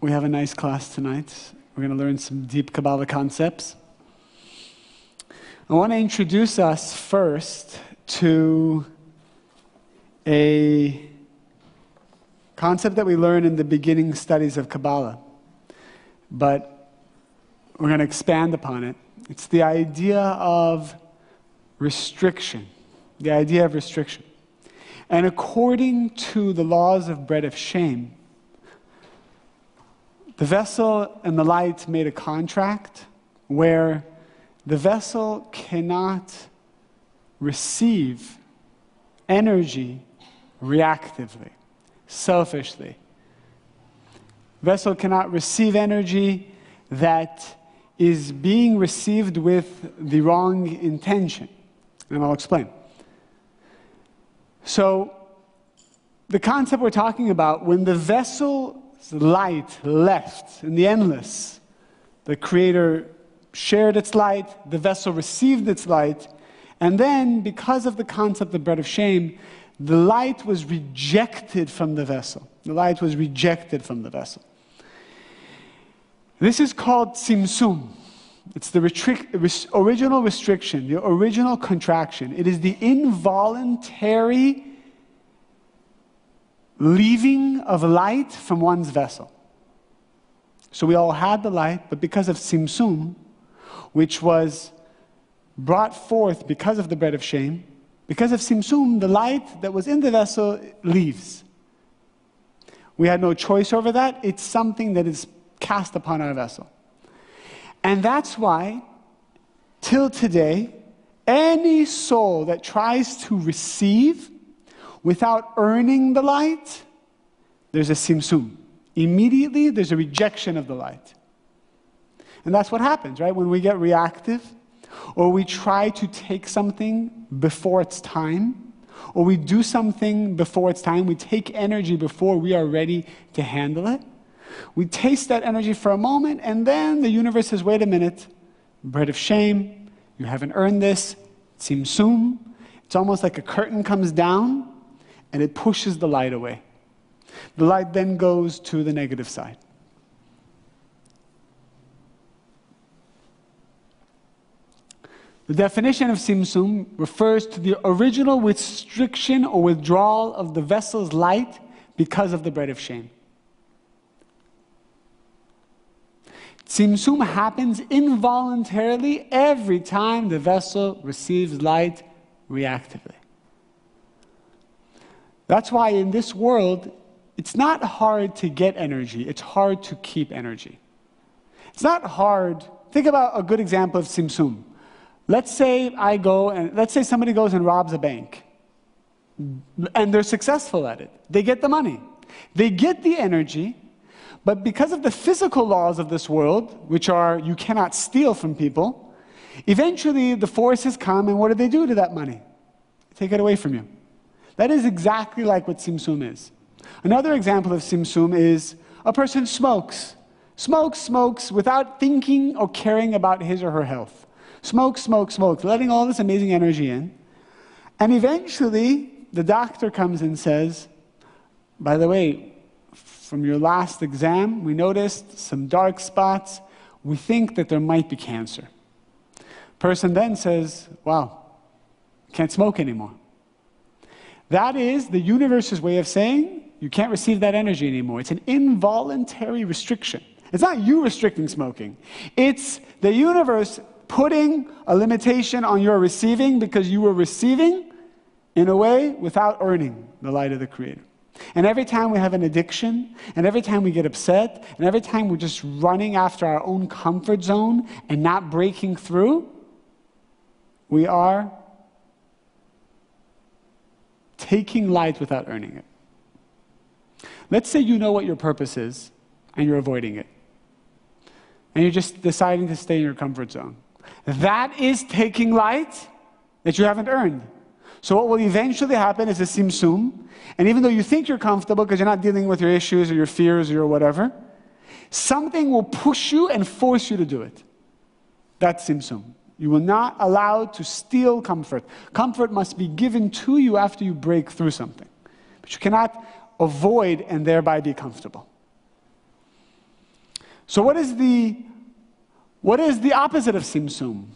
We have a nice class tonight. We're going to learn some deep Kabbalah concepts. I want to introduce us first to a concept that we learn in the beginning studies of Kabbalah, but we're going to expand upon it. It's the idea of restriction. The idea of restriction. And according to the laws of bread of shame, the vessel and the light made a contract where the vessel cannot receive energy reactively, selfishly. Vessel cannot receive energy that is being received with the wrong intention. And I'll explain. So, the concept we're talking about, when the vessel's light left in the endless, the Creator shared its light, the vessel received its light, and then, because of the concept of bread of shame, the light was rejected from the vessel. The light was rejected from the vessel. This is called tzimtzum. It's the original restriction, the original contraction. It is the involuntary leaving of light from one's vessel. So we all had the light, but because of tzimtzum, which was brought forth because of the bread of shame, because of tzimtzum, the light that was in the vessel leaves. We had no choice over that. It's something that is cast upon our vessel. And that's why, till today, any soul that tries to receive without earning the light, there's a tzimtzum. Immediately, there's a rejection of the light. And that's what happens, right? When we get reactive, or we try to take something before it's time, or we do something before it's time, we take energy before we are ready to handle it. We taste that energy for a moment, and then the universe says, wait a minute, bread of shame, you haven't earned this, tzimtzum. It's almost like a curtain comes down, and it pushes the light away. The light then goes to the negative side. The definition of tzimtzum refers to the original restriction or withdrawal of the vessel's light because of the bread of shame. Tzimtzum happens involuntarily every time the vessel receives light reactively. That's why in this world, it's not hard to get energy, it's hard to keep energy. It's not hard. Think about a good example of tzimtzum. Let's say somebody goes and robs a bank, and they're successful at it. They get the money. They get the energy, but because of the physical laws of this world, which are you cannot steal from people, eventually the forces come, and what do to that money? They take it away from you. That is exactly like what tzimtzum is. Another example of tzimtzum is a person smokes without thinking or caring about his or her health. Smokes, letting all this amazing energy in. And eventually, the doctor comes and says, by the way, from your last exam, we noticed some dark spots. We think that there might be cancer. Person then says, wow, can't smoke anymore. That is the universe's way of saying you can't receive that energy anymore. It's an involuntary restriction. It's not you restricting smoking. It's the universe putting a limitation on your receiving because you were receiving in a way without earning the light of the Creator. And every time we have an addiction, and every time we get upset, and every time we're just running after our own comfort zone and not breaking through, we are taking light without earning it. Let's say you know what your purpose is, and you're avoiding it. And you're just deciding to stay in your comfort zone. That is taking light that you haven't earned. So what will eventually happen is a tzimtzum, and even though you think you're comfortable because you're not dealing with your issues or your fears or your whatever, something will push you and force you to do it. That's tzimtzum. You will not allow to steal comfort. Comfort must be given to you after you break through something. But you cannot avoid and thereby be comfortable. So what is the opposite of Simsum?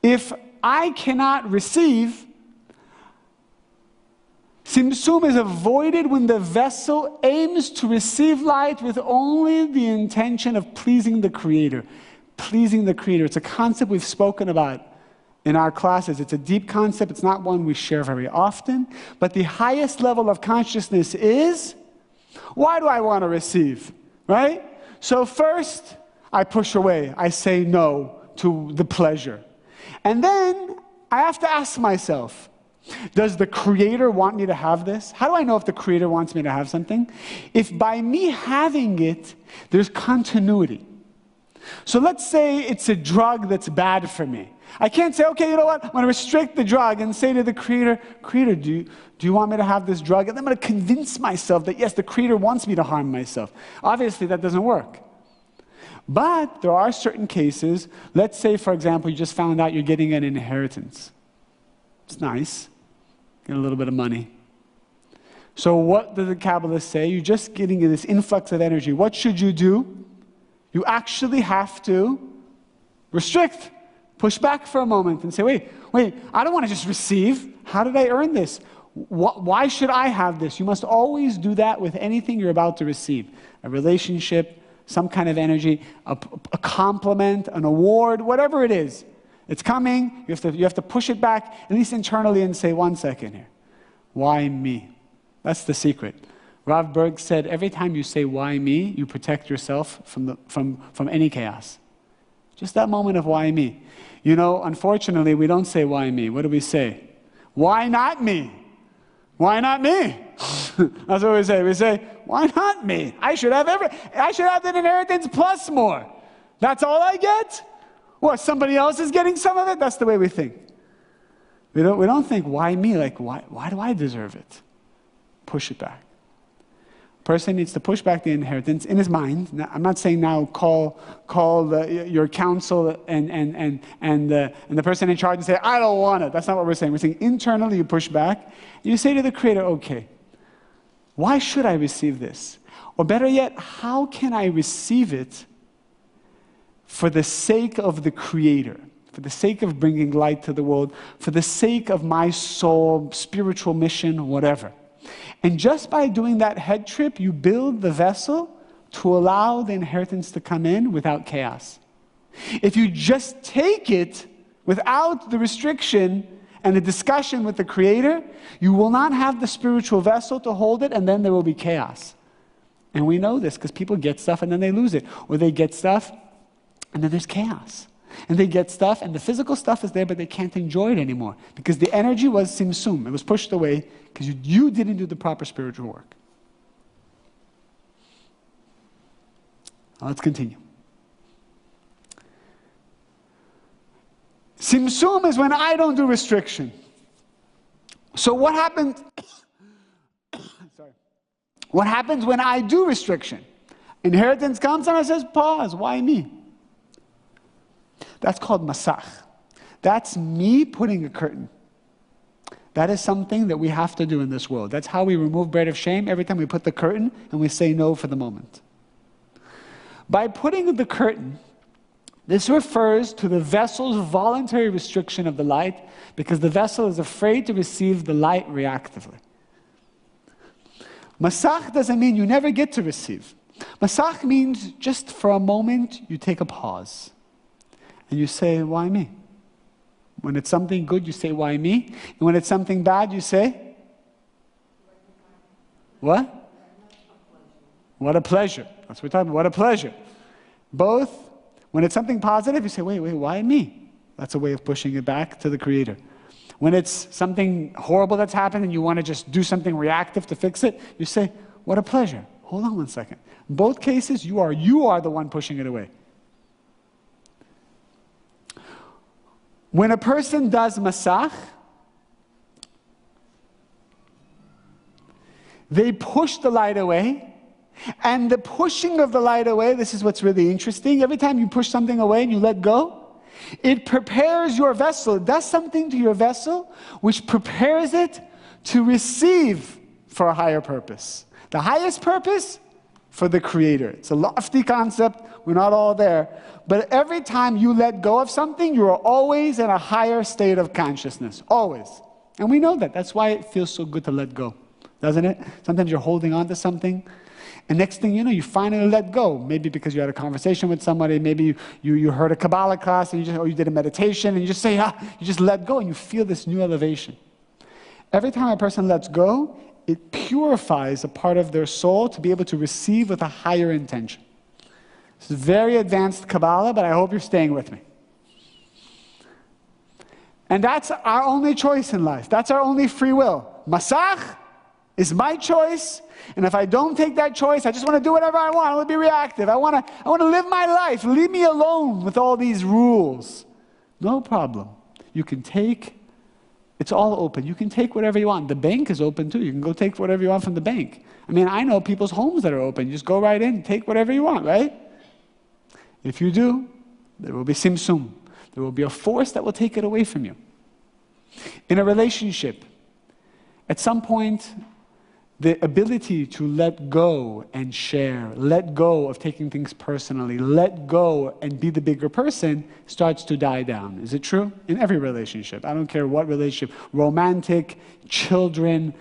If I cannot receive, Simsum is avoided when the vessel aims to receive light with only the intention of pleasing the Creator. Pleasing the Creator. It's a concept we've spoken about in our classes. It's a deep concept. It's not one we share very often. But the highest level of consciousness is, why do I want to receive? Right? So first, I push away. I say no to the pleasure. And then I have to ask myself, does the Creator want me to have this? How do I know if the Creator wants me to have something? If by me having it, there's continuity. So let's say it's a drug that's bad for me. I can't say, okay, you know what? I'm going to restrict the drug and say to the Creator, Creator, do you want me to have this drug? And then I'm going to convince myself that, yes, the Creator wants me to harm myself. Obviously, that doesn't work. But there are certain cases. Let's say, for example, you just found out you're getting an inheritance. It's nice. Get a little bit of money. So what does the Kabbalah say? You're just getting this influx of energy. What should you do? You actually have to restrict. Push back for a moment and say, wait, I don't want to just receive. How did I earn this? Why should I have this? You must always do that with anything you're about to receive. A relationship, some kind of energy, a compliment, an award, whatever it is. It's coming. You have to push it back, at least internally, and say, 1 second here. Why me? That's the secret. Rav Berg said, every time you say, why me, you protect yourself from any chaos. Just that moment of why me. You know, unfortunately, we don't say, why me? What do we say? Why not me? Why not me? That's what we say. We say, why not me? I should have the inheritance plus more. That's all I get? What, somebody else is getting some of it? That's the way we think. We don't think, why me? Like, why do I deserve it? Push it back. Person needs to push back the inheritance in his mind. Now, I'm not saying now call your counsel and the person in charge and say, I don't want it. That's not what we're saying. We're saying internally you push back. You say to the Creator, okay, why should I receive this? Or better yet, how can I receive it for the sake of the Creator, for the sake of bringing light to the world, for the sake of my soul, spiritual mission, whatever. And just by doing that head trip, you build the vessel to allow the inheritance to come in without chaos. If you just take it without the restriction and the discussion with the Creator, you will not have the spiritual vessel to hold it, and then there will be chaos. And we know this because people get stuff and then they lose it. Or they get stuff and then there's chaos. And they get stuff, and the physical stuff is there, but they can't enjoy it anymore. Because the energy was simsum. It was pushed away because you didn't do the proper spiritual work. Now let's continue. Simsum is when I don't do restriction. So what happens? Sorry. What happens when I do restriction? Inheritance comes and I says, pause, why me? That's called masach. That's me putting a curtain. That is something that we have to do in this world. That's how we remove bread of shame every time we put the curtain and we say no for the moment. By putting the curtain, this refers to the vessel's voluntary restriction of the light because the vessel is afraid to receive the light reactively. Masach doesn't mean you never get to receive. Masach means just for a moment you take a pause. And you say, why me? When it's something good, you say, why me? And when it's something bad, you say, what? What a pleasure. That's what we're talking about. What a pleasure. Both, when it's something positive, you say, wait, why me? That's a way of pushing it back to the Creator. When it's something horrible that's happened and you want to just do something reactive to fix it, you say, what a pleasure. Hold on 1 second. In both cases, you are the one pushing it away. When a person does masach, they push the light away, and the pushing of the light away, this is what's really interesting. Every time you push something away and you let go, it prepares your vessel. It does something to your vessel which prepares it to receive for a higher purpose. The highest purpose? for the Creator. It's a lofty concept. We're not all there. But every time you let go of something, you are always in a higher state of consciousness. Always. And we know that. That's why it feels so good to let go, doesn't it? Sometimes you're holding on to something, and next thing you know, you finally let go. Maybe because you had a conversation with somebody, maybe you heard a Kabbalah class, and you did a meditation, and you just say, you just let go, and you feel this new elevation. Every time a person lets go, it purifies a part of their soul to be able to receive with a higher intention. This is very advanced Kabbalah, but I hope you're staying with me. And that's our only choice in life. That's our only free will. Masach is my choice, and if I don't take that choice, I just want to do whatever I want. I want to be reactive. I want to live my life. Leave me alone with all these rules. No problem. You can take, it's all open. You can take whatever you want. The bank is open too. You can go take whatever you want from the bank. I mean, I know people's homes that are open. You just go right in, take whatever you want, right? If you do, there will be simsum. There will be a force that will take it away from you. In a relationship, at some point, the ability to let go and share, let go of taking things personally, let go and be the bigger person starts to die down. Is it true? In every relationship. I don't care what relationship. Romantic, children,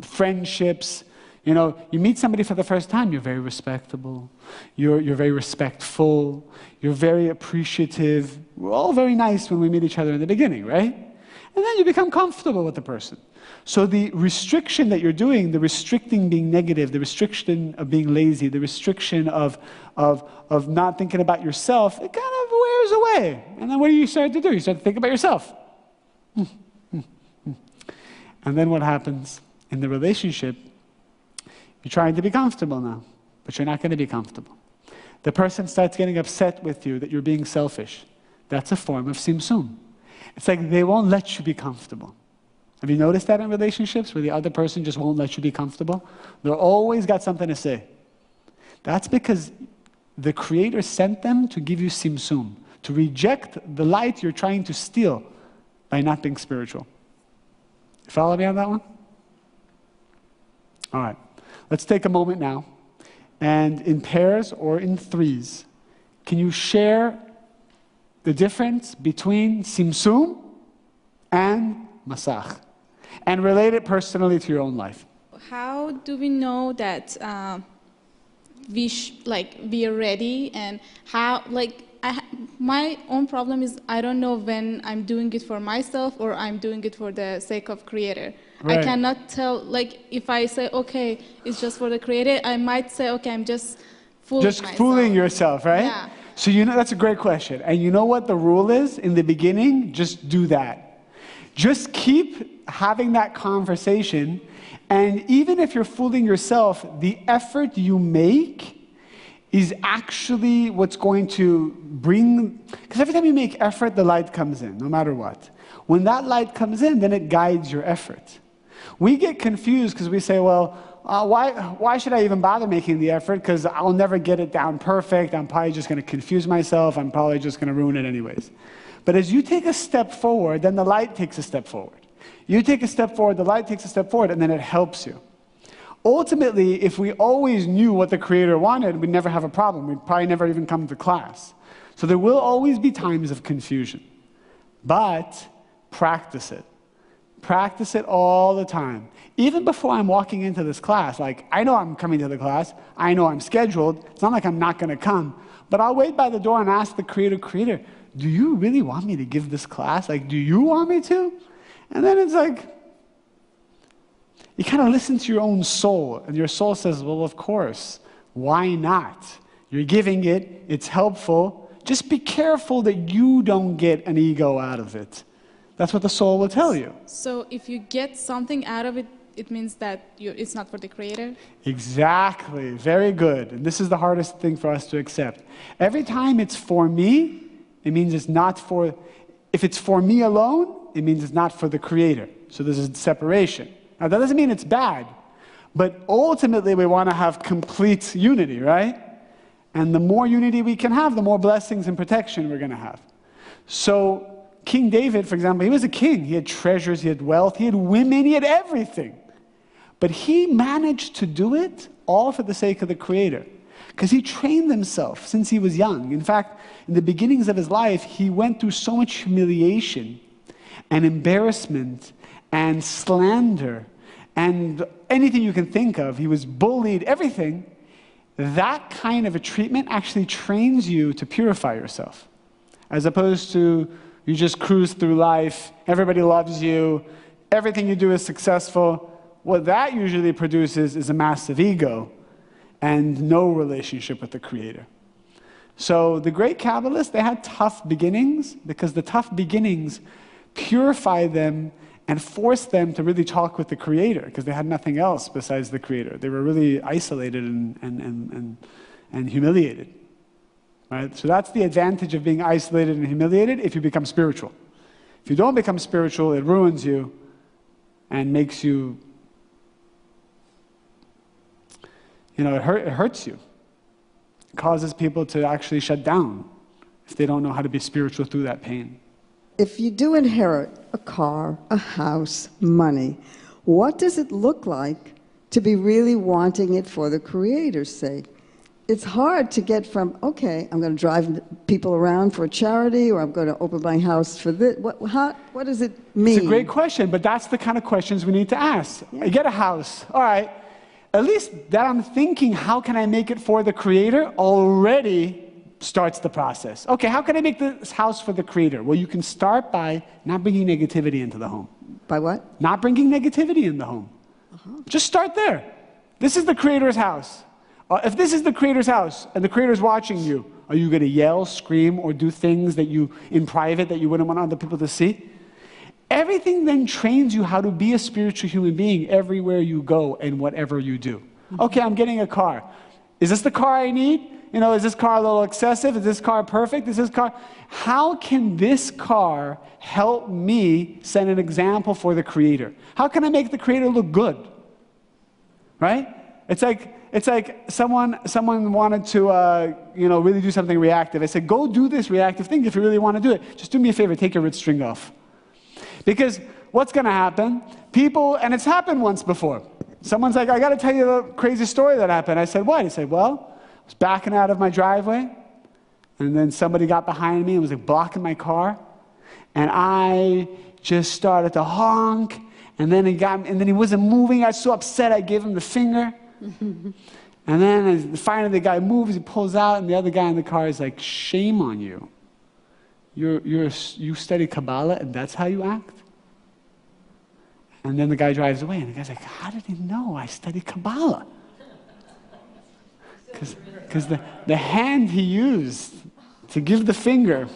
friendships. You know, you meet somebody for the first time, you're very respectable, you're very respectful, you're very appreciative. We're all very nice when we meet each other in the beginning, right? And then you become comfortable with the person. So the restriction that you're doing, the restricting being negative, the restriction of being lazy, the restriction of not thinking about yourself, it kind of wears away. And then what do you start to do? You start to think about yourself. And then what happens in the relationship? You're trying to be comfortable now, but you're not going to be comfortable. The person starts getting upset with you that you're being selfish. That's a form of simsum. It's like they won't let you be comfortable. Have you noticed that in relationships where the other person just won't let you be comfortable? They're always got something to say. That's because the Creator sent them to give you simsum, to reject the light you're trying to steal by not being spiritual. You follow me on that one? All right. Let's take a moment now, and in pairs or in threes, can you share the difference between simsum and masach, and relate it personally to your own life? How do we know that we are ready, and how, my own problem is I don't know when I'm doing it for myself or I'm doing it for the sake of Creator. Right. I cannot tell, if I say, okay, it's just for the Creator, I might say, okay, I'm just fooling myself. Just fooling yourself, right? Yeah. So that's a great question. And you know what the rule is? In the beginning, just do that. Just keep having that conversation, and even if you're fooling yourself, the effort you make is actually what's going to bring, because every time you make effort, the light comes in, no matter what. When that light comes in, then it guides your effort. We get confused because we say, well, why should I even bother making the effort? Because I'll never get it down perfect. I'm probably just going to confuse myself. I'm probably just going to ruin it anyways. But as you take a step forward, then the light takes a step forward. You take a step forward, the light takes a step forward, and then it helps you. Ultimately, if we always knew what the Creator wanted, we'd never have a problem. We'd probably never even come to class. So there will always be times of confusion. But practice it. Practice it all the time. Even before I'm walking into this class, I know I'm coming to the class. I know I'm scheduled. It's not like I'm not going to come. But I'll wait by the door and ask the Creator, do you really want me to give this class? Do you want me to? And then it's you kind of listen to your own soul, and your soul says, well, of course, why not? You're giving it, it's helpful. Just be careful that you don't get an ego out of it. That's what the soul will tell you. So if you get something out of it, it means that it's not for the Creator? Exactly. Very good. And this is the hardest thing for us to accept. Every time it's for me, it means it's not for... If it's for me alone, it means it's not for the Creator. So there's a separation. Now, that doesn't mean it's bad. But ultimately, we want to have complete unity, right? And the more unity we can have, the more blessings and protection we're going to have. So King David, for example, he was a king. He had treasures, he had wealth, he had women, he had everything. But he managed to do it all for the sake of the Creator. Because he trained himself since he was young. In fact, in the beginnings of his life, he went through so much humiliation and embarrassment and slander and anything you can think of. He was bullied, everything. That kind of a treatment actually trains you to purify yourself, as opposed to you just cruise through life, everybody loves you, everything you do is successful. What that usually produces is a massive ego and no relationship with the Creator. So the great Kabbalists, they had tough beginnings because the tough beginnings purify them and force them to really talk with the Creator because they had nothing else besides the Creator. They were really isolated and humiliated. Right? So that's the advantage of being isolated and humiliated if you become spiritual. If you don't become spiritual, it ruins you and makes you, it hurts you. It causes people to actually shut down if they don't know how to be spiritual through that pain. If you do inherit a car, a house, money, what does it look like to be really wanting it for the Creator's sake? It's hard to get from, okay, I'm going to drive people around for a charity, or I'm going to open my house for this. What does it mean? It's a great question, but that's the kind of questions we need to ask. Yeah. I get a house. All right. At least that I'm thinking, how can I make it for the Creator, already starts the process. Okay, how can I make this house for the Creator? Well, you can start by not bringing negativity into the home. By what? Not bringing negativity in the home. Just start there. This is the Creator's house. If this is the Creator's house and the Creator's watching you, are you going to yell, scream, or do things that you, in private, that you wouldn't want other people to see? Everything then trains you how to be a spiritual human being everywhere you go and whatever you do. Okay, I'm getting a car. Is this the car I need? Is this car a little excessive? Is this car perfect? Is this car... How can this car help me set an example for the Creator? How can I make the Creator look good? Right? It's like someone wanted to, really do something reactive. I said, go do this reactive thing if you really want to do it. Just do me a favor, take your red string off. Because what's going to happen? People, and it's happened once before. Someone's like, I got to tell you a crazy story that happened. I said, what? He said, well, I was backing out of my driveway, and then somebody got behind me and was like blocking my car, and I just started to honk, and then he wasn't moving. I was so upset I gave him the finger. And then finally the guy moves, he pulls out, and the other guy in the car is like, shame on you. You study Kabbalah and that's how you act? And then the guy drives away, and the guy's like, how did he know I study Kabbalah? Because the hand he used to give the finger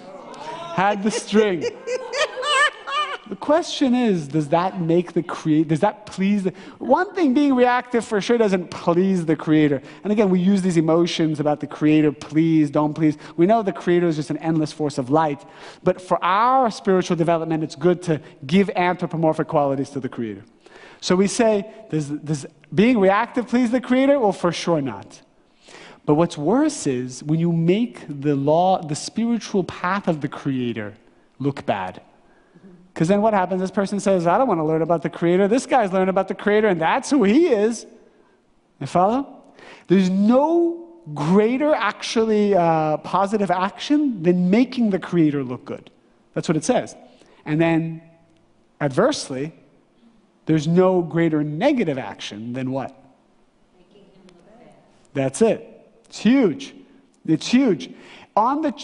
had the string. The question is, does that make the Creator, does that please the... One thing, being reactive for sure doesn't please the Creator. And again, we use these emotions about the Creator, please, don't please. We know the Creator is just an endless force of light. But for our spiritual development, it's good to give anthropomorphic qualities to the Creator. So we say, does being reactive please the Creator? Well, for sure not. But what's worse is when you make the spiritual path of the Creator look bad. Because then what happens? This person says, I don't want to learn about the Creator. This guy's learning about the Creator, and that's who he is. You follow? There's no greater, actually, positive action than making the Creator look good. That's what it says. And then, adversely, there's no greater negative action than what? Making him look bad. That's it. It's huge. It's huge.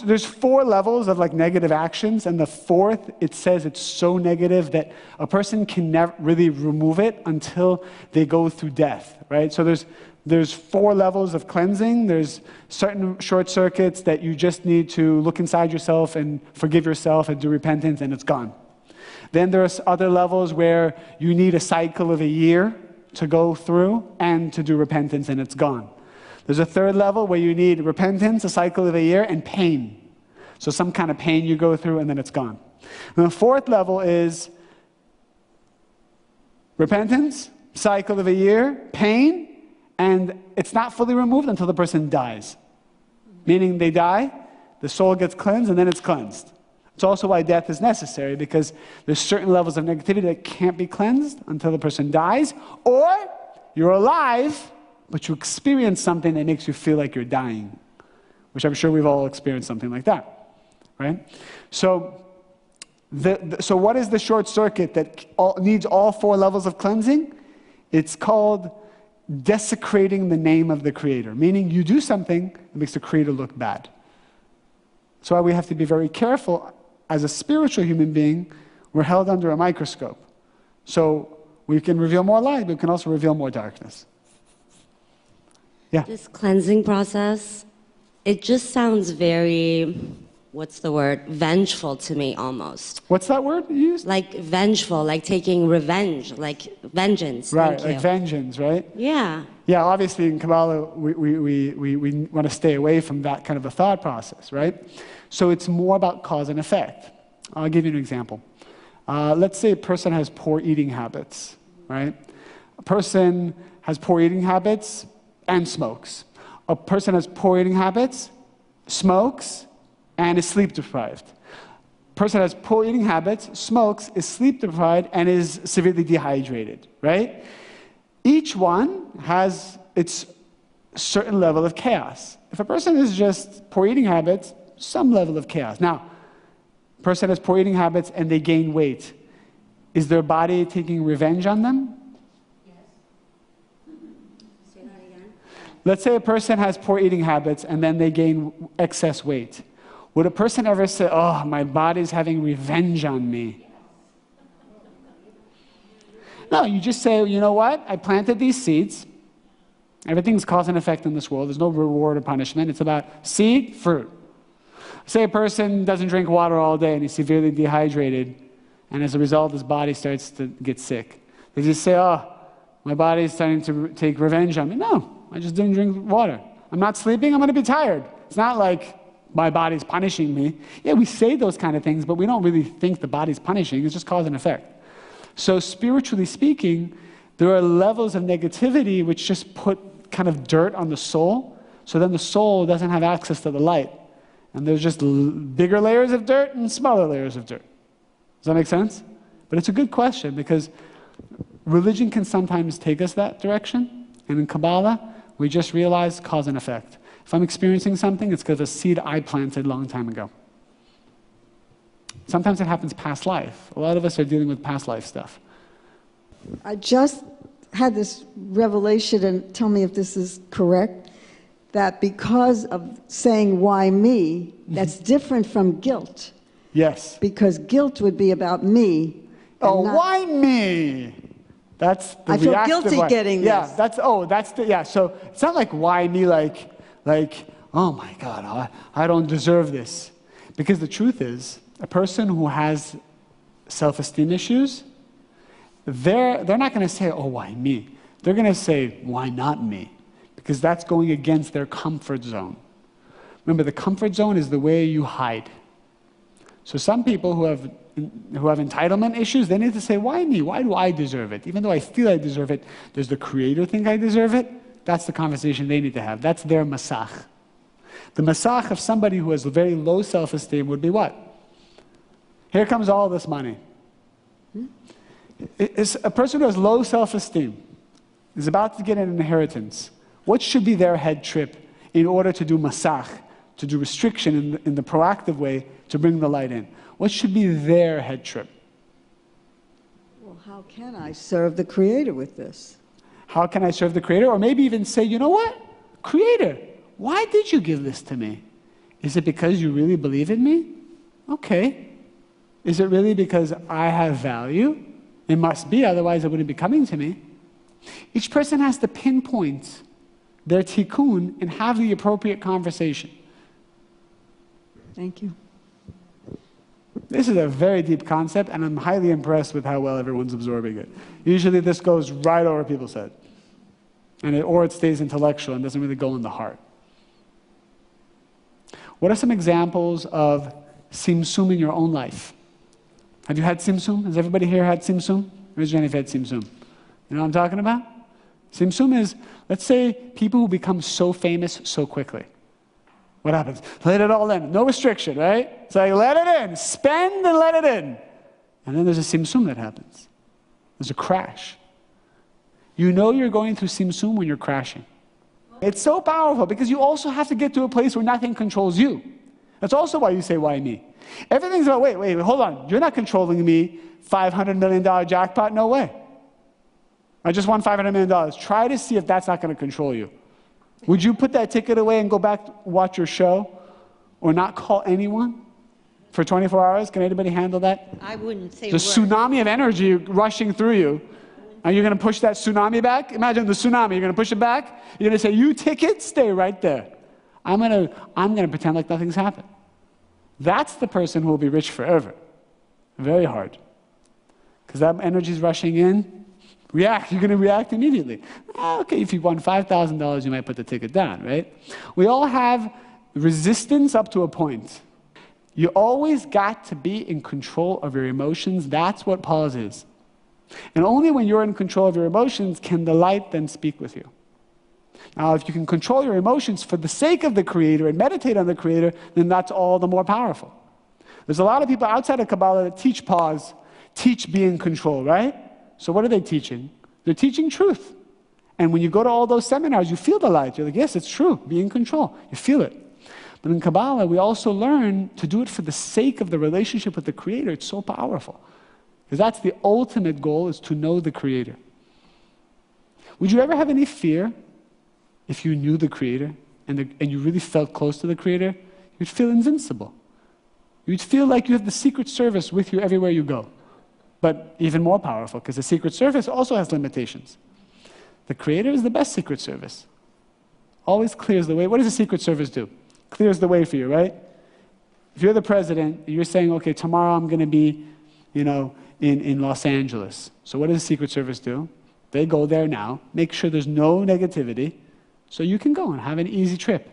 There's 4 levels of negative actions, and the 4th, it says it's so negative that a person can never really remove it until they go through death, right? So there's 4 levels of cleansing. There's certain short circuits that you just need to look inside yourself and forgive yourself and do repentance, and it's gone. Then there's other levels where you need a cycle of a year to go through and to do repentance, and it's gone. There's a 3rd level where you need repentance, a cycle of a year, and pain. So some kind of pain you go through, and then it's gone. And the 4th level is repentance, cycle of a year, pain, and it's not fully removed until the person dies. Meaning they die, the soul gets cleansed, and then it's cleansed. It's also why death is necessary, because there's certain levels of negativity that can't be cleansed until the person dies, or you're alive, but you experience something that makes you feel like you're dying, which I'm sure we've all experienced something like that, right? So, so what is the short circuit that needs all 4 levels of cleansing? It's called desecrating the name of the Creator, meaning you do something that makes the Creator look bad. That's why we have to be very careful. As a spiritual human being, we're held under a microscope. So we can reveal more light, but we can also reveal more darkness. Yeah. This cleansing process, it just sounds very, what's the word? Vengeful to me almost. What's that word you used? Like vengeful, like taking revenge, like vengeance. Right, Thank like you. vengeance, right? Yeah. Yeah, obviously in Kabbalah, we want to stay away from that kind of a thought process, right? So it's more about cause and effect. I'll give you an example. Let's say a person has poor eating habits, right? A person has poor eating habits and smokes. A person has poor eating habits, smokes, and is sleep deprived. A person has poor eating habits, smokes, is sleep deprived, and is severely dehydrated, right? Each one has its certain level of chaos. If a person is just poor eating habits, some level of chaos. Now, a person has poor eating habits and they gain weight. Is their body taking revenge on them? Yes. Say that again. Let's say a person has poor eating habits and then they gain excess weight. Would a person ever say, oh, my body's having revenge on me? No, you just say, you know what? I planted these seeds. Everything's cause and effect in this world. There's no reward or punishment. It's about seed, fruit. Say a person doesn't drink water all day and he's severely dehydrated, and as a result, his body starts to get sick. They just say, oh, my body's starting to take revenge on me. No, I just didn't drink water. I'm not sleeping, I'm going to be tired. It's not like my body's punishing me. Yeah, we say those kind of things, but we don't really think the body's punishing. It's just cause and effect. So spiritually speaking, there are levels of negativity which just put kind of dirt on the soul, so then the soul doesn't have access to the light. And there's just bigger layers of dirt and smaller layers of dirt. Does that make sense? But it's a good question, because religion can sometimes take us that direction. And in Kabbalah, we just realize cause and effect. If I'm experiencing something, it's because of a seed I planted a long time ago. Sometimes it happens past life. A lot of us are dealing with past life stuff. I just had this revelation, and tell me if this is correct, that because of saying, why me, that's different from guilt. Yes. Because guilt would be about me. Oh, why me? That's the I feel reactive guilty one. getting yeah, this. Yeah, so it's not like why me, like, oh my God, I don't deserve this. Because the truth is, a person who has self-esteem issues, they're not going to say, oh, why me? They're going to say, why not me? Because that's going against their comfort zone. Remember, the comfort zone is the way you hide. So some people who have entitlement issues, they need to say, why me? Why do I deserve it? Even though I feel I deserve it, does the Creator think I deserve it? That's the conversation they need to have. That's their masach. The masach of somebody who has very low self-esteem would be what? Here comes all this money. It's a person who has low self-esteem is about to get an inheritance. What should be their head trip in order to do masach, to do restriction in the proactive way to bring the light in? What should be their head trip? Well, how can I serve the Creator with this? How can I serve the Creator? Or maybe even say, you know what? Creator, why did you give this to me? Is it because you really believe in me? Okay. Is it really because I have value? It must be, otherwise it wouldn't be coming to me. Each person has to pinpoint their tikkun and have the appropriate conversation. Thank you. This is a very deep concept, and I'm highly impressed with how well everyone's absorbing it. Usually this goes right over people's head. Or it stays intellectual and doesn't really go in the heart. What are some examples of simsum in your own life? Have you had simsum? Has everybody here had simsum? Raise your hand if you had simsum. You know what I'm talking about? Simsum is, let's say, people who become so famous so quickly. What happens? Let it all in. No restriction, right? It's like, let it in. Spend and let it in. And then there's a simsum that happens. There's a crash. You know you're going through simsum when you're crashing. It's so powerful because you also have to get to a place where nothing controls you. That's also why you say, why me? Everything's about, wait, hold on. You're not controlling me. $500 million jackpot? No way. I just won $500 million. Try to see if that's not going to control you. Would you put that ticket away and go back, watch your show, or not call anyone for 24 hours? Can anybody handle that? I wouldn't say the tsunami of energy rushing through you. Are you going to push that tsunami back? Imagine the tsunami. You're going to push it back. You're going to say, you ticket, stay right there. I'm going to pretend like nothing's happened. That's the person who will be rich forever. Very hard. Because that energy is rushing in. React. You're going to react immediately. Okay, if you won $5,000, you might put the ticket down, right? We all have resistance up to a point. You always got to be in control of your emotions. That's what pause is. And only when you're in control of your emotions can the light then speak with you. Now, if you can control your emotions for the sake of the Creator and meditate on the Creator, then that's all the more powerful. There's a lot of people outside of Kabbalah that teach pause, teach be in control, right? So what are they teaching? They're teaching truth. And when you go to all those seminars, you feel the light. You're like, yes, it's true. Be in control. You feel it. But in Kabbalah, we also learn to do it for the sake of the relationship with the Creator. It's so powerful. Because that's the ultimate goal, is to know the Creator. Would you ever have any fear if you knew the Creator and you really felt close to the Creator? You'd feel invincible. You'd feel like you have the Secret Service with you everywhere you go. But even more powerful, because the Secret Service also has limitations. The Creator is the best Secret Service. Always clears the way. What does the Secret Service do? Clears the way for you, right? If you're the president, you're saying, okay, tomorrow I'm going to be, in Los Angeles. So what does the Secret Service do? They go there now, make sure there's no negativity, so you can go and have an easy trip.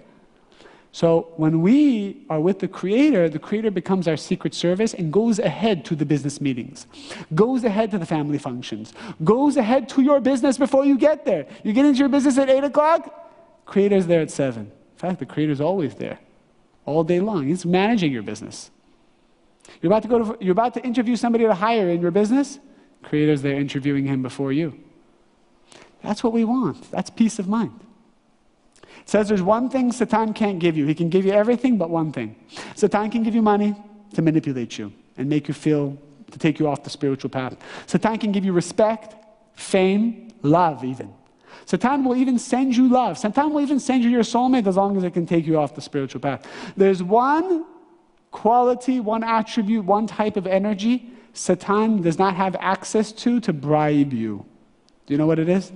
So when we are with the Creator becomes our Secret Service and goes ahead to the business meetings, goes ahead to the family functions, goes ahead to your business before you get there. You get into your business at 8 o'clock, Creator's there at 7. In fact, the Creator's always there, all day long. He's managing your business. You're about to interview somebody to hire in your business, Creator's there interviewing him before you. That's what we want. That's peace of mind. It says there's one thing Satan can't give you. He can give you everything but one thing. Satan can give you money to manipulate you and make you feel, to take you off the spiritual path. Satan can give you respect, fame, love even. Satan will even send you love. Satan will even send you your soulmate as long as it can take you off the spiritual path. There's one quality, one attribute, one type of energy Satan does not have access to bribe you. Do you know what it is?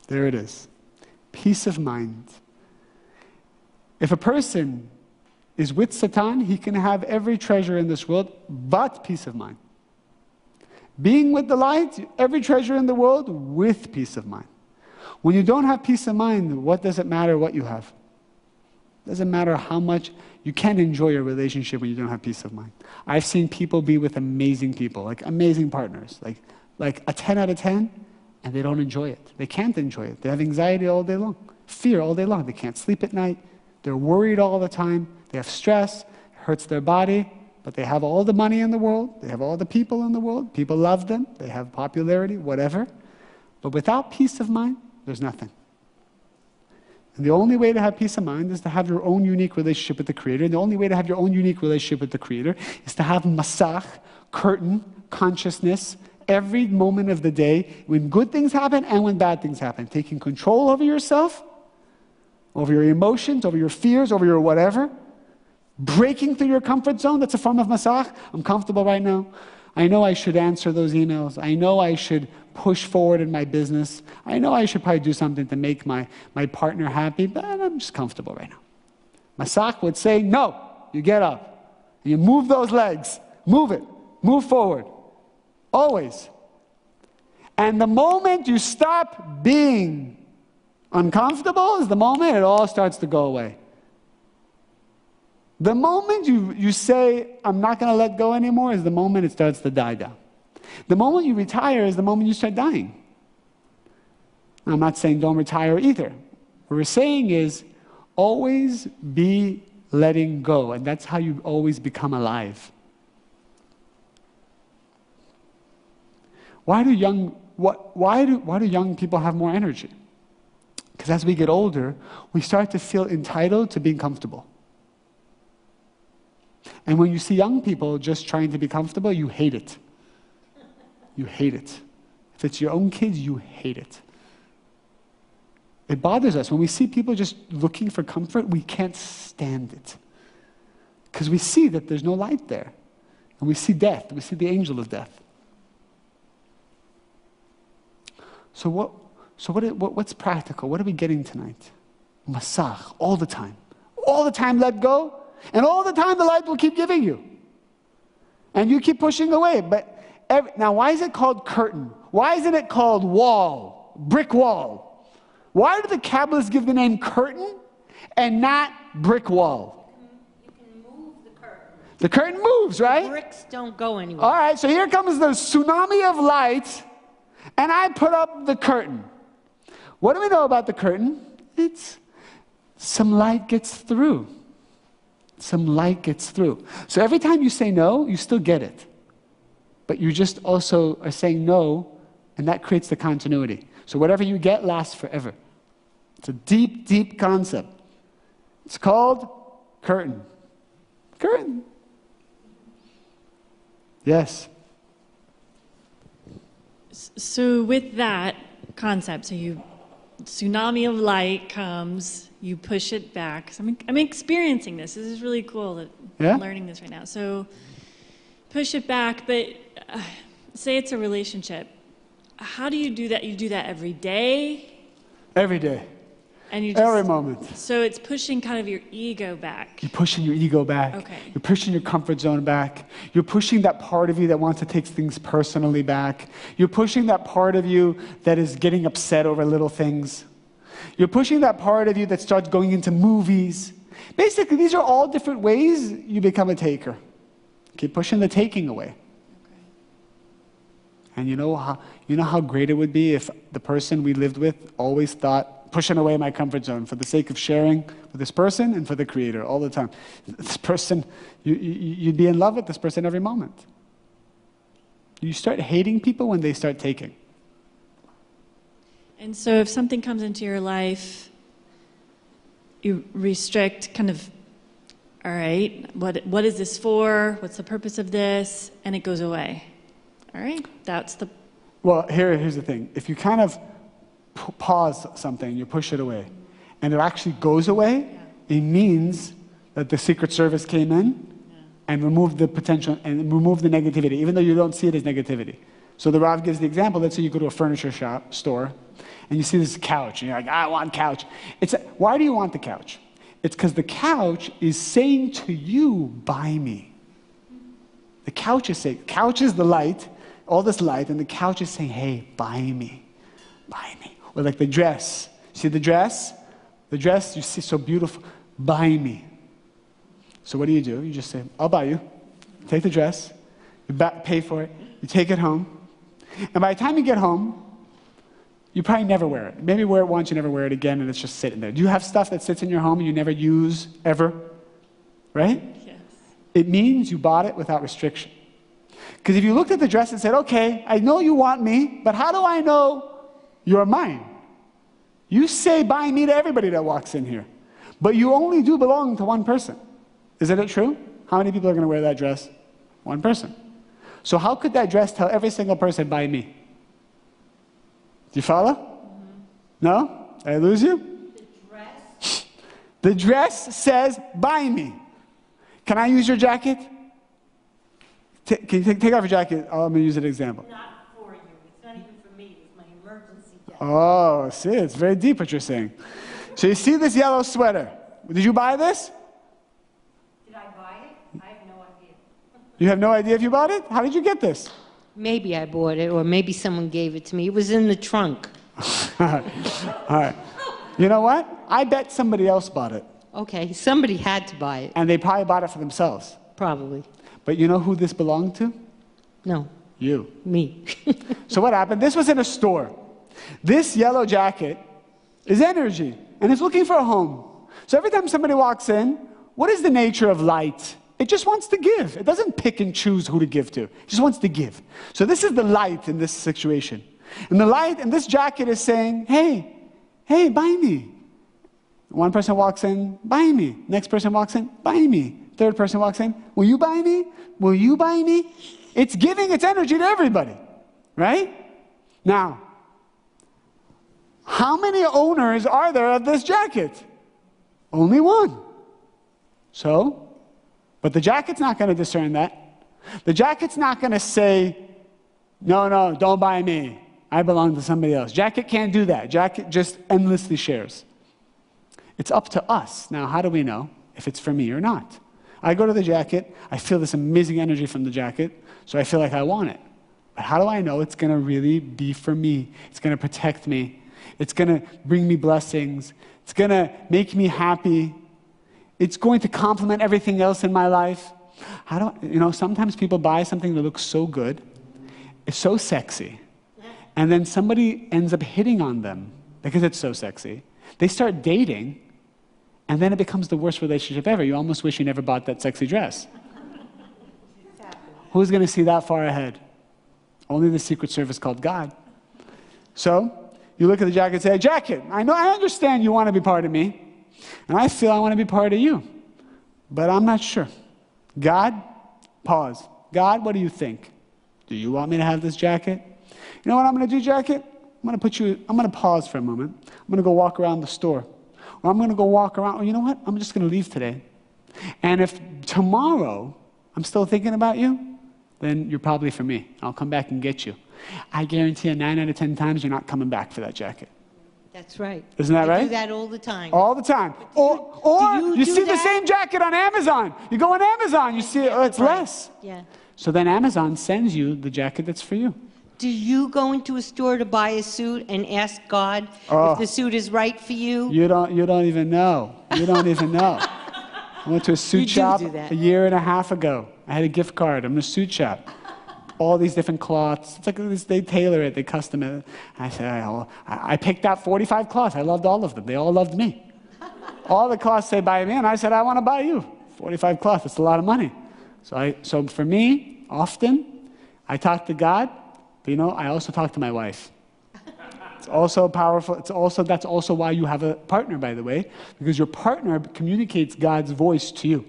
There it is. Peace of mind. If a person is with Satan, he can have every treasure in this world but peace of mind. Being with the light, every treasure in the world with peace of mind. When you don't have peace of mind, what does it matter what you have? It doesn't matter how much. You can't enjoy your relationship when you don't have peace of mind. I've seen people be with amazing people, like amazing partners, like a 10 out of 10, and they don't enjoy it. They can't enjoy it. They have anxiety all day long, fear all day long. They can't sleep at night. They're worried all the time. They have stress. It hurts their body. But they have all the money in the world. They have all the people in the world. People love them. They have popularity, whatever. But without peace of mind, there's nothing. And the only way to have peace of mind is to have your own unique relationship with the Creator. And the only way to have your own unique relationship with the Creator is to have masach, curtain, consciousness, every moment of the day, when good things happen and when bad things happen. Taking control over yourself, over your emotions, over your fears, over your whatever. Breaking through your comfort zone, that's a form of masach. I'm comfortable right now. I know I should answer those emails. I know I should push forward in my business. I know I should probably do something to make my partner happy, but I'm just comfortable right now. Masach would say, no, you get up. And you move those legs. Move it. Move forward. Always. And the moment you stop being uncomfortable is the moment it all starts to go away. The moment you say, I'm not going to let go anymore, is the moment it starts to die down. The moment you retire is the moment you start dying. I'm not saying don't retire either. What we're saying is always be letting go, and that's how you always become alive. Why do young people have more energy? Because as we get older, we start to feel entitled to being comfortable. And when you see young people just trying to be comfortable, you hate it. You hate it. If it's your own kids, you hate it. It bothers us. When we see people just looking for comfort, we can't stand it. Because we see that there's no light there. And we see death. We see the angel of death. So what's practical? What are we getting tonight? Masach, all the time. All the time let go, and all the time the light will keep giving you. And you keep pushing away. But now why is it called curtain? Why isn't it called wall, brick wall? Why do the Kabbalists give the name curtain and not brick wall? You can move the curtain. The curtain moves, right? The bricks don't go anywhere. All right, so here comes the tsunami of light, and I put up the curtain. What do we know about the curtain? It's some light gets through. Some light gets through. So every time you say no, you still get it. But you just also are saying no, and that creates the continuity. So whatever you get lasts forever. It's a deep, deep concept. It's called curtain. Curtain. Yes. So with that concept, tsunami of light comes, you push it back. So I'm experiencing this. This is really cool that I'm learning this right now. So push it back, but say it's a relationship. How do you do that? You do that every day? Every day. And you just, every moment. So it's pushing kind of your ego back. You're pushing your ego back. Okay. You're pushing your comfort zone back. You're pushing that part of you that wants to take things personally back. You're pushing that part of you that is getting upset over little things. You're pushing that part of you that starts going into movies. Basically, these are all different ways you become a taker. Keep pushing the taking away. Okay. And you know how great it would be if the person we lived with always thought, pushing away my comfort zone for the sake of sharing with this person and for the Creator all the time. This person, you'd be in love with this person every moment. You start hating people when they start taking. And so if something comes into your life, you restrict kind of, all right, what is this for? What's the purpose of this? And it goes away. All right, that's the... Well, here's the thing. If you kind of pause something, you push it away, and it actually goes away, it means that the Secret Service came in and removed the potential and removed the negativity, even though you don't see it as negativity. So the Rav gives the example. Let's say you go to a furniture store, and you see this couch, and you're like, I want couch. Why do you want the couch? It's because the couch is saying to you, buy me. The couch is saying, couch is the light, all this light, and the couch is saying, hey, buy me, buy me. Or like the dress. See the dress? The dress you see so beautiful. Buy me. So what do? You just say, I'll buy you. Take the dress. You pay for it. You take it home. And by the time you get home, you probably never wear it. Maybe wear it once, you never wear it again, and it's just sitting there. Do you have stuff that sits in your home and you never use ever? Right? Yes. It means you bought it without restriction. Because if you looked at the dress and said, okay, I know you want me, but how do I know you're mine? You say buy me to everybody that walks in here. But you only do belong to one person. Isn't it true? How many people are going to wear that dress? One person. So how could that dress tell every single person buy me? Do you follow? Mm-hmm. No? Did I lose you? The dress? The dress says buy me. Can I use your jacket? Can you take off your jacket? I'm going to use an example. Not for you. It's not even for me. It's my emergency jacket. Oh, see, it's very deep what you're saying. So you see this yellow sweater. Did you buy this? Did I buy it? I have no idea. You have no idea if you bought it? How did you get this? Maybe I bought it, or maybe someone gave it to me. It was in the trunk. All right. You know what? I bet somebody else bought it. Okay, somebody had to buy it. And they probably bought it for themselves. Probably. But you know who this belonged to? No. You. Me. So what happened? This was in a store. This yellow jacket is energy, and it's looking for a home. So every time somebody walks in, what is the nature of light It just wants to give. It doesn't pick and choose who to give to. It just wants to give. So this is the light in this situation. And the light in this jacket is saying, hey, buy me. One person walks in, buy me. Next person walks in, buy me. Third person walks in, will you buy me? Will you buy me? It's giving its energy to everybody, right? Now, how many owners are there of this jacket? Only one. So, but the jacket's not going to discern that. The jacket's not going to say, no, don't buy me. I belong to somebody else. Jacket can't do that. Jacket just endlessly shares. It's up to us. Now, how do we know if it's for me or not? I go to the jacket, I feel this amazing energy from the jacket, so I feel like I want it. But how do I know it's going to really be for me? It's going to protect me. It's going to bring me blessings. It's going to make me happy. It's going to complement everything else in my life. Sometimes people buy something that looks so good, it's so sexy, and then somebody ends up hitting on them because it's so sexy. They start dating, and then it becomes the worst relationship ever. You almost wish you never bought that sexy dress. Who's going to see that far ahead? Only the Secret Service called God. So, you look at the jacket and say, jacket, I understand you want to be part of me, and I feel I want to be part of you, but I'm not sure. God, pause. God, what do you think? Do you want me to have this jacket? You know what I'm going to do, jacket? I'm going to pause for a moment. I'm going to go walk around the store. Or I'm going to go walk around, or you know what? I'm just going to leave today. And if tomorrow I'm still thinking about you, then you're probably for me. I'll come back and get you. I guarantee you 9 out of 10 times you're not coming back for that jacket. That's right. Isn't that right? I do that all the time. All the time. Or you see the same jacket on Amazon. You go on Amazon, you see it's less. Yeah. So then Amazon sends you the jacket that's for you. Do you go into a store to buy a suit and ask God if the suit is right for you? You don't even know. You don't even know. I went to a suit shop a year and a half ago. I had a gift card. I'm in a suit shop. All these different cloths. It's like they tailor it, they custom it. I said, I picked out 45 cloths. I loved all of them. They all loved me. All the cloths say buy me, and I said, I want to buy you. 45 cloths, it's a lot of money. So for me, often, I talk to God, but I also talk to my wife. It's also powerful. That's also why you have a partner, by the way, because your partner communicates God's voice to you.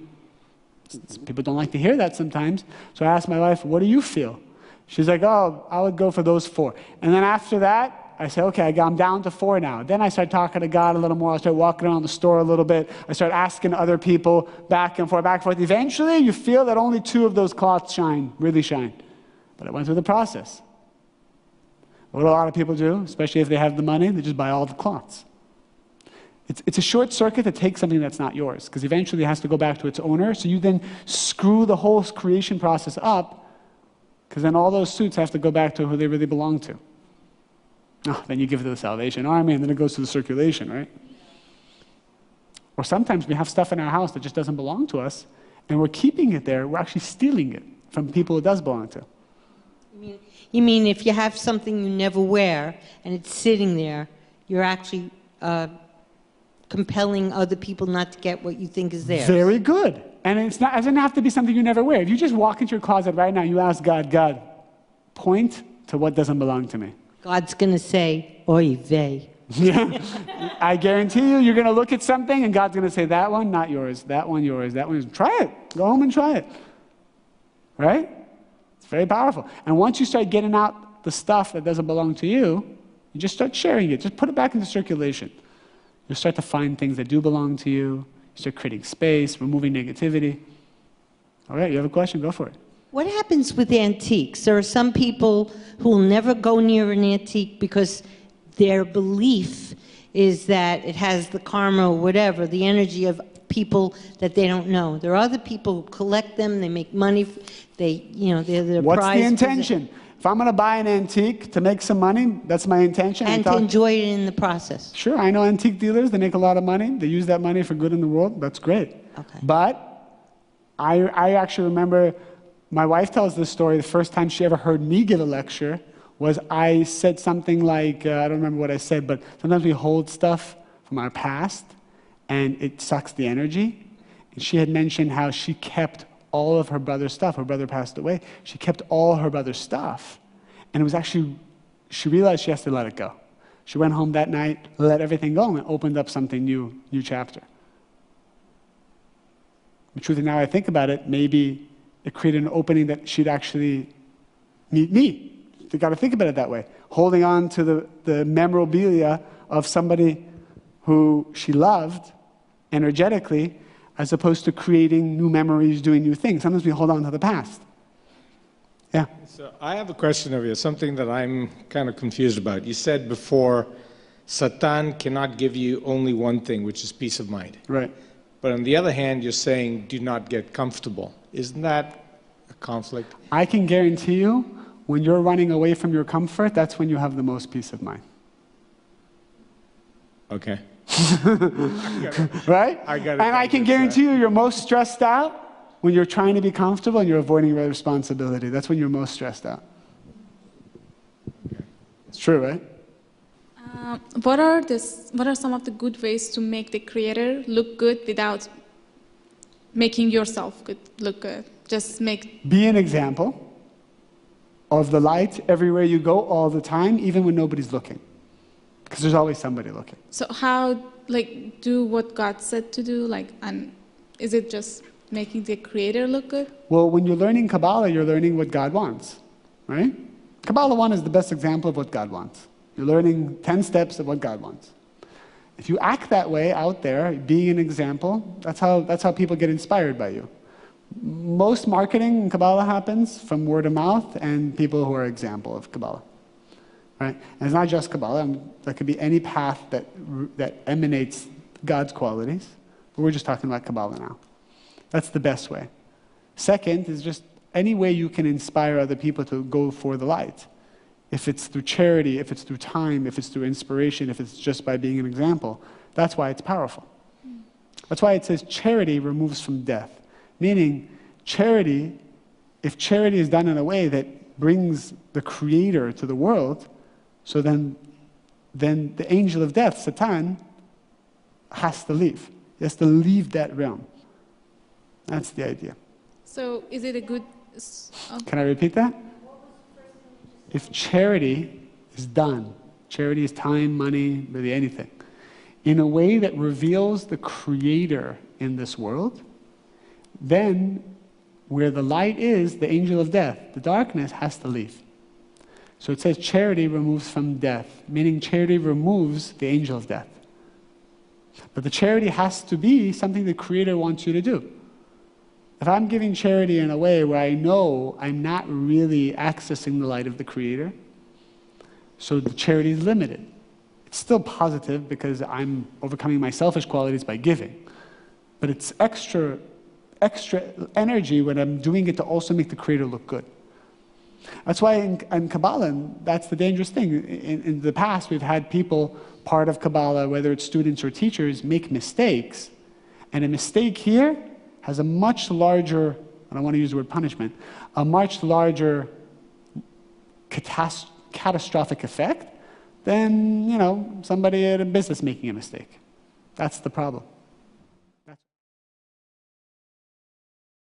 People don't like to hear that sometimes. So I asked my wife, what do you feel? She's like, I would go for those 4. And then after that, I said, okay, I'm down to 4 now. Then I started talking to God a little more. I started walking around the store a little bit. I started asking other people back and forth. Eventually, you feel that only 2 of those cloths really shine. But I went through the process. What a lot of people do, especially if they have the money, they just buy all the cloths. It's a short circuit to take something that's not yours, because eventually it has to go back to its owner, so you then screw the whole creation process up, because then all those suits have to go back to who they really belong to. Then you give it to the Salvation Army, and then it goes to the circulation, right? Or sometimes we have stuff in our house that just doesn't belong to us, and we're keeping it there, we're actually stealing it from people it does belong to. You mean if you have something you never wear, and it's sitting there, you're actually compelling other people not to get what you think is theirs. Very good. And it doesn't have to be something you never wear. If you just walk into your closet right now, you ask God, point to what doesn't belong to me. God's going to say, oy vey. Yeah. I guarantee you're going to look at something and God's going to say, that one, not yours. That one, yours. That one, yours. Try it. Go home and try it. Right? It's very powerful. And once you start getting out the stuff that doesn't belong to you, you just start sharing it. Just put it back into circulation. You start to find things that do belong to you. You start creating space, removing negativity. All right, you have a question? Go for it. What happens with antiques? There are some people who will never go near an antique because their belief is that it has the karma or whatever, the energy of people that they don't know. There are other people who collect them, they make money, they're the What's prize. The intention? If I'm going to buy an antique to make some money, that's my intention. And to enjoy it in the process. Sure, I know antique dealers, they make a lot of money. They use that money for good in the world. That's great. Okay. But I actually remember, my wife tells this story, the first time she ever heard me give a lecture was I said something like, I don't remember what I said, but sometimes we hold stuff from our past and it sucks the energy. And she had mentioned how she kept all of her brother's stuff. Her brother passed away. She kept all her brother's stuff. And it was actually, she realized she has to let it go. She went home that night, let everything go, and opened up something new chapter. The truth is, now I think about it, maybe it created an opening that she'd actually meet me. You got to think about it that way. Holding on to the memorabilia of somebody who she loved energetically, as opposed to creating new memories, doing new things. Sometimes we hold on to the past. Yeah. So I have a question of you, something that I'm kind of confused about. You said before, Satan cannot give you only one thing, which is peace of mind. Right. But on the other hand, you're saying do not get comfortable. Isn't that a conflict? I can guarantee you, when you're running away from your comfort, that's when you have the most peace of mind. Okay. Right? I got it. And I can guarantee you, you're most stressed out when you're trying to be comfortable and you're avoiding responsibility. That's when you're most stressed out. It's true, right? What are some of the good ways to make the creator look good without making yourself look good? Just be an example of the light everywhere you go all the time, even when nobody's looking. Because there's always somebody looking. So how, do what God said to do? And is it just making the creator look good? Well, when you're learning Kabbalah, you're learning what God wants, right? Kabbalah 1 is the best example of what God wants. You're learning 10 steps of what God wants. If you act that way out there, being an example, that's how people get inspired by you. Most marketing in Kabbalah happens from word of mouth and people who are example of Kabbalah. Right? And it's not just Kabbalah. That could be any path that emanates God's qualities. But we're just talking about Kabbalah now. That's the best way. Second is just any way you can inspire other people to go for the light. If it's through charity, if it's through time, if it's through inspiration, if it's just by being an example, that's why it's powerful. That's why it says charity removes from death. Meaning, charity, if charity is done in a way that brings the Creator to the world, so then the angel of death, Satan, has to leave. He has to leave that realm. That's the idea. So is it a good... Can I repeat that? If charity is done, charity is time, money, really anything, in a way that reveals the Creator in this world, then where the light is, the angel of death, the darkness has to leave. So it says charity removes from death, meaning charity removes the angel of death. But the charity has to be something the Creator wants you to do. If I'm giving charity in a way where I know I'm not really accessing the light of the Creator, so the charity is limited. It's still positive because I'm overcoming my selfish qualities by giving. But it's extra energy when I'm doing it to also make the Creator look good. That's why in Kabbalah, that's the dangerous thing. In the past, we've had people, part of Kabbalah, whether it's students or teachers, make mistakes. And a mistake here has a much larger, I don't want to use the word punishment, a much larger catastrophic effect than, somebody at a business making a mistake. That's the problem.